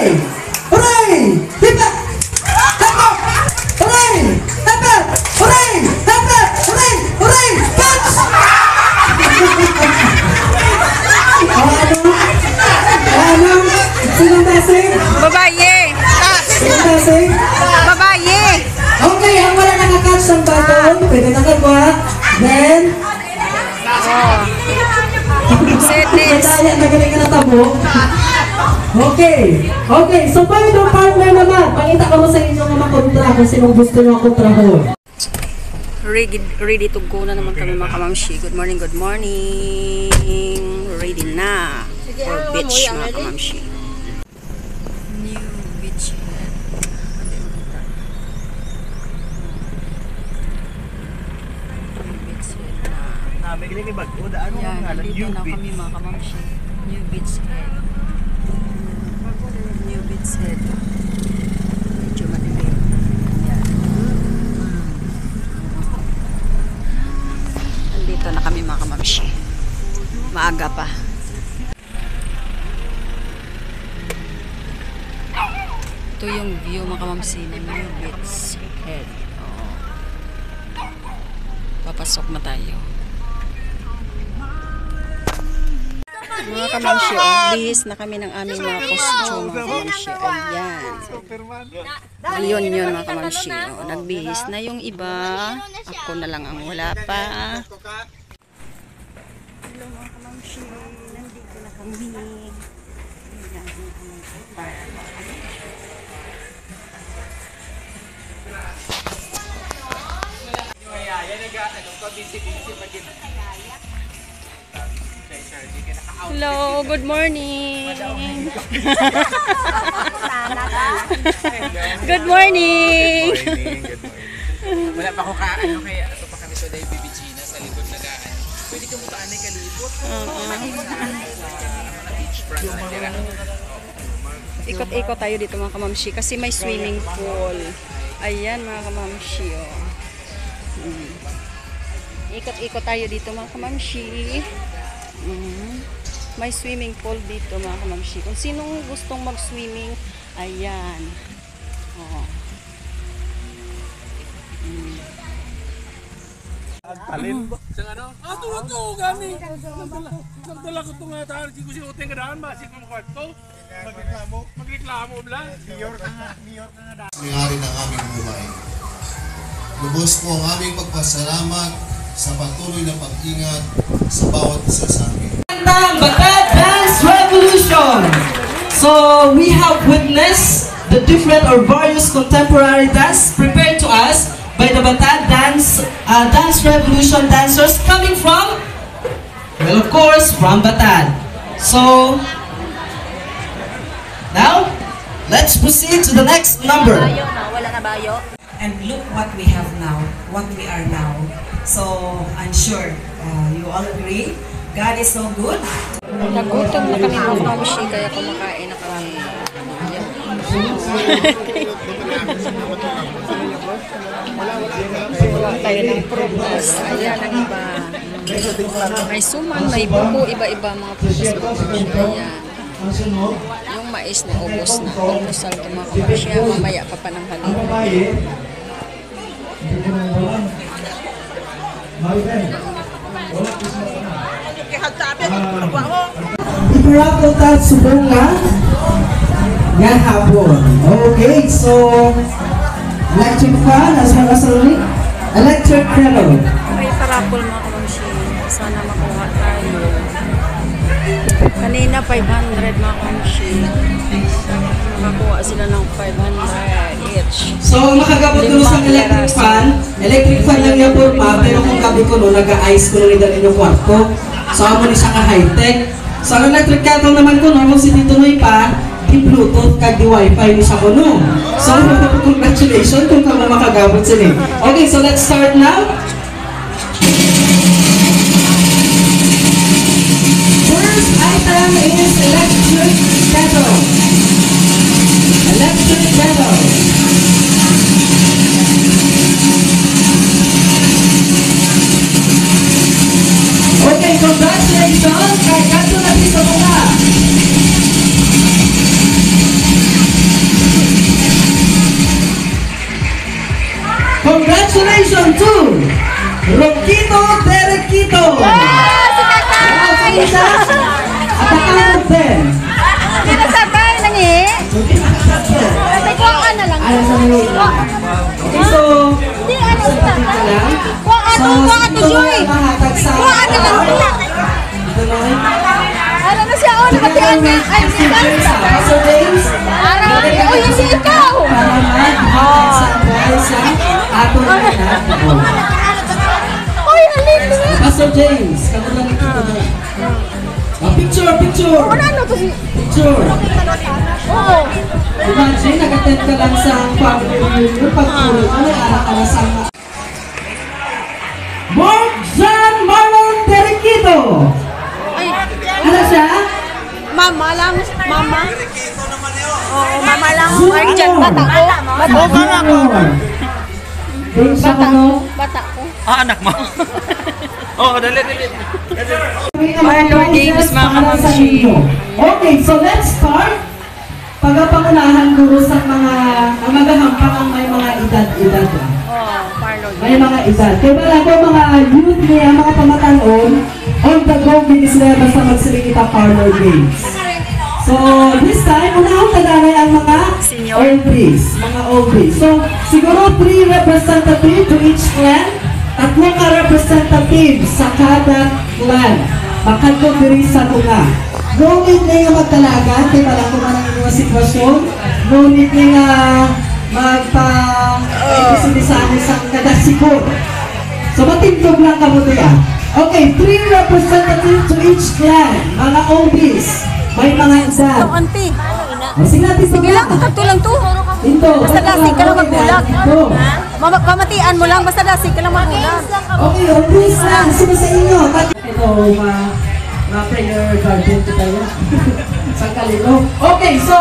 Hooray! Hooray! Hipa! Hapa! Hooray! Hapa! Hooray! Hapa! Hooray! Hooray! Punch! Ano? Sinong tasing? Babae! Sinong tasing? Babae! Okay, ang wala nakakatch ng baton, pwede nakagawa. Then, Sadness. Kaya nagaling ka na tabo. Okay. Okay, so paano yung partner naman? Pakita ko mo sa inyo nga makontra kung sinong gusto nyo kontrahon. Ready to go na naman kami mga kamamshi. Good morning, good morning. Ready na for beach mga kamamshi. New beach head. New beach head na. Yan, dito na kami mga kamamshi. New beach head. New beach head. Medyo madilim. Yan. Nandito na kami mga kamamshi. Maaga pa. Ito yung view mga kamamshi ng New beach head. Papasok na tayo. Mga kamamshi, bihis na kami ng aming mga costume mga kamamshi. Ayan. Yun mga kamamshi. Nagbihis na yung iba. Ako na lang ang wala pa. Hello mga kamamshi. Nandito na kami. Hello, good morning. Good morning. Wala pa ako kaano kaya ito pa kami sa Bibigina sa likod na gaan. Pwede ka mo kaanay kalibot. Ikot-ikot tayo dito mga kamamshi kasi may swimming pool. Ayan mga kamamshi. Ikot-ikot tayo dito mga kamamshi. May swimming pool dito mga kamamshi. Kung sinong gustong mag-swimming, ayan. Alin ba? Sa ano? Tuwag ko kami. Nagdala ko itong tayo. Hindi ko siya uteng kadaan. Masik ng kwarto. Magreklamo lang. Mayor ka nga. May-ari ng aming buhay. Lubos po ang aming pagpasalamat sa patuloy na pag-ingat sa bawat isa sa amin. Batad Dance Revolution! So, we have witnessed the different or various contemporary dance prepared to us by the Batad Dance Revolution dancers coming from, well, of course, from Batad. So, now, let's proceed to the next number. And look what we have now, what we are now. So, I'm sure you all agree, God is so good. Nagutom na kami mga kamamshi kaya kumakain na kami. Wala tayo ng prutas. Ayan ang iba. May suman, may buko, iba-iba mga prutas. Ayan. Yung mais na ubos na. Pagkusal ito mga kamamshi. Mamaya pa pananghalin. Iparap ng tayo subunga. Yan hapon. Okay, so electric fan as well as electric kettle. May parapol mga kamamshi. Sana makuha tayo. Kanina 500 mga kamamshi. Makakuha sila ng 500 each. So makagabot ko sa electric fan lang yan po pa, pero kung gabi ko no, nag-ice ko nung idalhin yung kwarto. So amo ni siya ka-high-tech. So ang electric kettle naman ko no, kung si Tito Noy pa, di-bluetooth kag di-wifi ni siya ko no. So congratulations kung kamo makagabot sila. Okay, so let's start now. First item is electric kettle. Electric kettle. Okay, congratulations kay Kanto na sa mga. Congratulations to Roquito Terequito! Isa, at akalat din. Pinasabay lang eh. May kuhaan na lang. Ayan sa mga okay, so, Hindi, ano sa sa ka lang. Kuhaan So, to, kuhaan to, ito Joy. na mahatag sa... Kuhaan na lang. Ito na rin. Ano na siya? Oh, nabatian niya. Ay, si James, Kanta. Pastor James. Araw. Oh, yun si ikaw. Para mahatag sa buhay sa aton na Uy, alin mo. Pastor James, kamu lang ito na. Picture, picture. Ano to si... Picture. Oo. Imagine, nag-attend ka lang sa family reunion. Pag-uwi ka, nag-aral ka na sa... Mark John Marlon Terequito. Ay, Ano siya? mama lang. Mama. Oo, mama lang. Mark Jan, bata ko. Bata ko. Doon sa ano? Bata ko. Anak mo. Oh, dali. Marlon James, mga kamamshi. Okay, so let's start. Pagkapangunahan guro sa mga ang maghahampang ang may mga edad-edad. Oh, Marlon. May mga edad. Kaya ba ako mga youth niya, mga pamatanon, on the go, binis na basta magsilikita parlor games. So, this time, unahong taganay ang mga Senior. oldies. Mga oldies. So, siguro 3 representative to each clan. Tatlong ka representative sa kada clan. Makadto diri sa una. No need na yung magtalaga, kaya pala kung anong inyong sitwasyon. No need na nga magpa-episodisani sa kada sikod. So, matindog lang ka mo diya. Okay, 3 representatives to each clan. Mga oldies. May mga edad. Ito, auntie. O, sige natin sa Sige lang, tatlo lang to. Ito. Basta lasig ka lang magbulag. Ito. Pamatian mo lang, basta lasig ka lang magbulag. Okay, oldies lang. Sino sa inyo? Ito, ma-prayer garden ko tayo. Sa kalilo. Okay, so,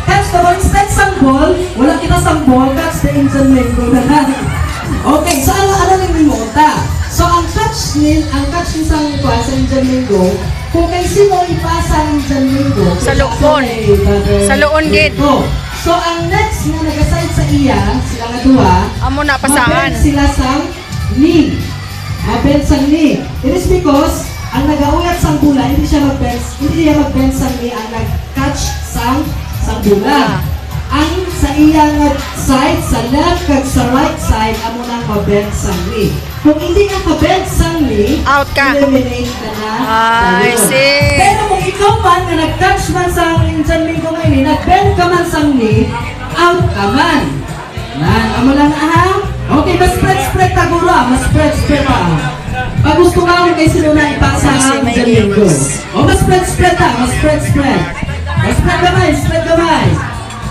catch the ball. Instead sangbol, wala kita sangbol, catch the Indian mango na lang. Okay, so ano lang yung mota? So, ang catch nil sa Indian mango, kung kay sino ipasa ang Indian mango, Sa loon. Sa loon, gid. So, ang next na nag-aside sa iya, sila nga duha, Amo na pasaan. mabend sila sang ni. Mabend sang ni. It is because, ang nag-auyat sang bula, hindi siya mag-bend sang ni, ang nag-catch sang bula. Ang sa iyang side, sa left kag sa right side, amo nang mabend sang ni. Kung hindi ka ka-bend sang ni, Out ka. eliminate ka na. I Ayun. see. Pero kung ikaw man na nag-catch man sa Indian Mingo ngayon, nag-bend ka man sang ni, out ka man. Amo lang ha? Okay, mas spread taguro, mas spread pa. Pag gusto ka kung kay sino na ipasa ang Indian Mingo. O mas spread ta, mas spread. Mas spread gamay.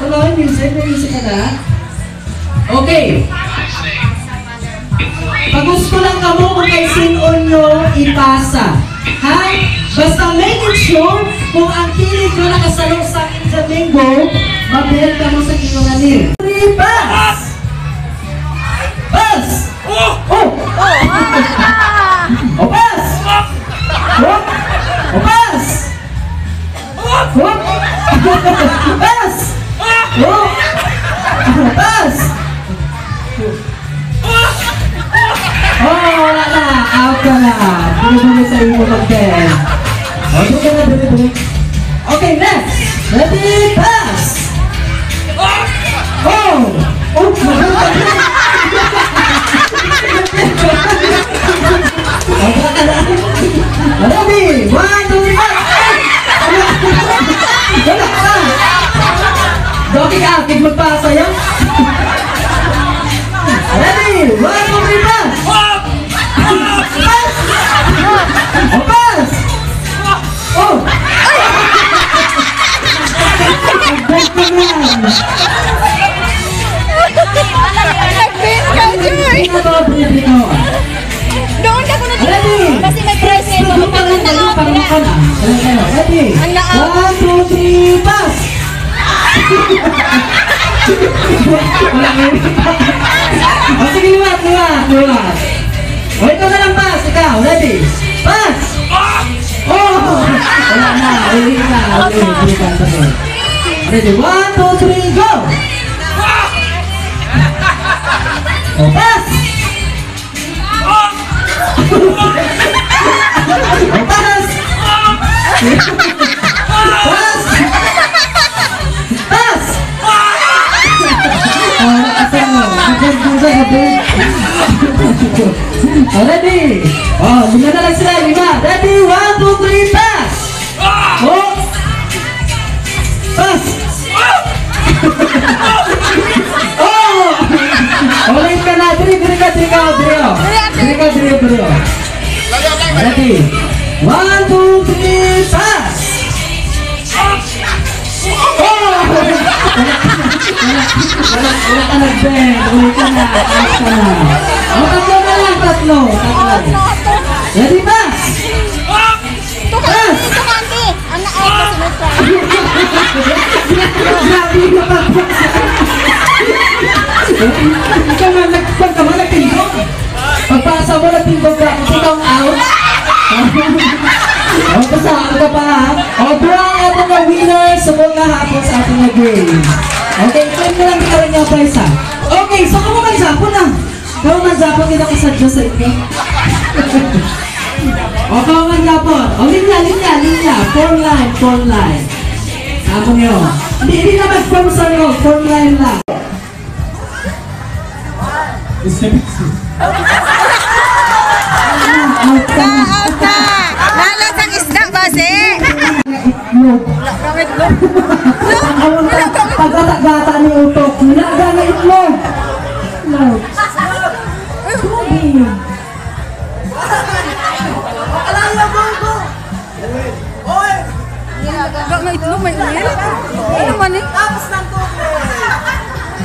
Tuloy, music ka na. Okay. Pag gusto lang ka mo kung kay sino nyo ipasa. Ha? Basta making sure kung ang kilig nyo nakasalong sa Indian Mingo, mabihan ka mo sa inyong anil. 3 pass! Pass! Oh! Oh! Oh, pass! Oh! Oh, pass! Oh! Pass! Oh! Pass! Oh, wala na. Out ka na. Bili-bili sa iyo mag-bend. Okay na, bili-bili. Okay, next. Ready, pass! Oh! Oh! Ready? 1, 2, 3, wala ka! Doki ka, kig magpasa yan. Ready? 1, 2, 3, pass! Pass! Oh, pass! Oh! Back ka man! Nag-bend ka, Joy. Ito ba, breathing mo? Doon ka muna dito. Ready? Kasi may Press present. to pa rin kayo, parang ka na. Ready? Ang naaw. 1, 2, 3, pass! Wala ngayon. O sige, liwat. O ikaw na lang pass, ikaw. Ready? Pass! Oh! Wala na, uli ka. Ready? 1, 2, 3, go! O pass! Pass! Pass! Pass! Asan mo? Ready? Lima na lang sila, lima. Ready? 1, 2, 3, pass! Oh! Pass! Oh! Ulit ka na. Diri ka. Ready? 1, 2, 3, pass! Oh! Wala ka nag-bend. Ulit ka na. Pass ka na. Tatlo na lang. Tatlo. Ready, pass! Pass! Grabe ka pa. Ikaw nga nagtindog. Pagpasa mo nagtindog ka. Kasi ikaw out. Pasahan ka pa ha. Bro, ito na winner. Subong na hapon sa ating game. Okay, claim mo lang ka rin yung prize ha. Okay, so kung magsapon na. Kung magsapon, kita ko sa Diyos sa ito. Kung magsapon. Linya. Form line. Ako nyo. Hindi na mag-form sa nyo. Form line lang. Out ka! Lalat ang isda ba, si? Pagkata-gata ni utok. Wala na itlog. Tubig. May itlog, may ulit. Ano man eh?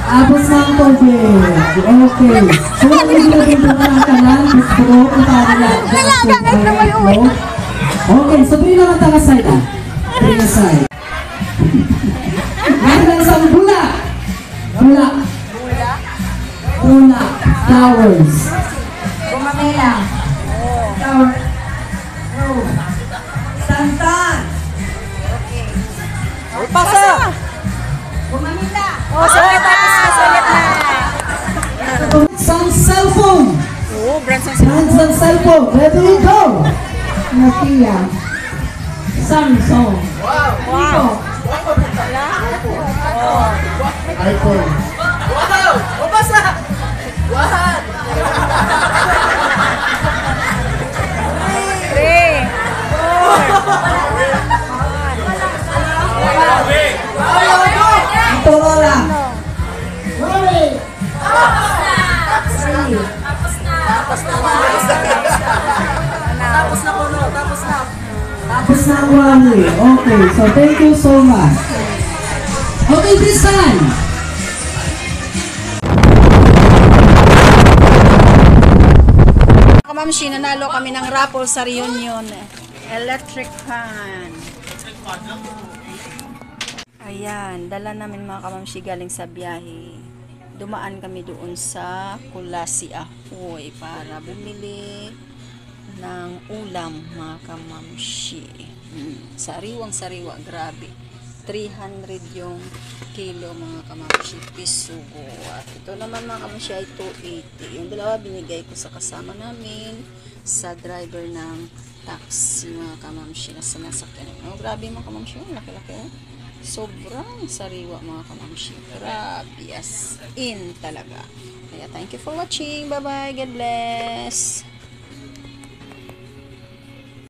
Tapos ng tubig. Okay. So, ilagay mo na ka lang. Gusto ko kung paano lang. Okay, so bring naman tayo side ah. Bring na side. Ngayon lang sa bula. Bula. Flowers. Gumamela. Flower. Santan. Pasa! Gumamela. Sulit na. Some cellphone. Brands ng Hands on cellphone. Ready, go. Nokia. Samsung. Wow! iPhone. Motorola. Tapos na ang Huawei. Okay, so thank you so much. Okay, this time. Kamamshi, nanalo kami ng raffle sa reunion. Electric fan. Ayan, dala namin mga kamamshi galing sa biyahe. Dumaan kami doon sa Kulasi Ahoy para bumili ng ulam mga kamamshi. Sariwang-sariwa, grabe. 300 yung kilo mga kamamshi, pisugo. At ito naman mga kamamshi ay 280. Yung dalawa binigay ko sa kasama namin, sa driver ng taxi mga kamamshi na sinasakyan. Oh, grabe mga kamamshi, laki-laki. Sobrang sariwa mga kamamshi. Grabe as in talaga. Kaya thank you for watching. Bye bye. God bless.